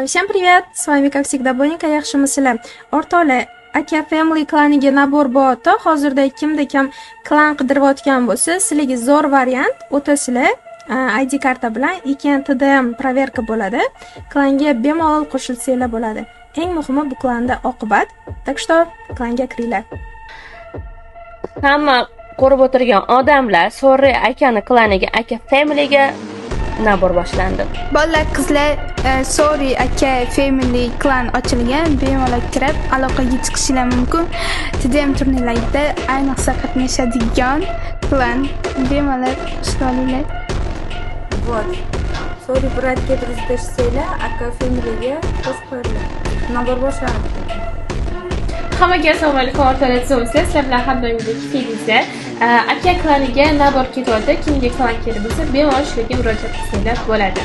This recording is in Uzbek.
Всем привет! С вами, как всегда, Боника, yaxshimisizlar? O'rtoqlar, aka family klaniga nabor bo'lyapti. Hozirda kimda kim klan qidirayotgan bo'lsa, sizlarga zo'r variant o'tasizlar. ID karta bilan ekin TDM proverka bo'ladi. Klanga bemalol qo'shilsanglar bo'ladi. Eng muhimi bu klanda oqibat. Так что klanga kiringlar. Hamma ko'rib o'tirgan odamlar So'ri akani klaniga, aka familyga nabor boshlandi. Bolalar, qizlar, So'ri aka family klan ochilgan, bemalol kirib aloqaga chiqishingiz mumkin. TDM turnirlarida ayniqsa qatnashadigan klan bemalol ishg'olinglar. Вот. So'ri bratga birlashsanglar, aka familyga qo'shilinglar. Nabor boshlandi. Hammaga assalomu alaykum, o'rtoqlar, sizlar bilan har doimgidek kelingizlar. Aka klaniga nabor ketyapti. Kimga klan kerak bo'lsa, bemalol shularga murojaat qilsanglar bo'ladi.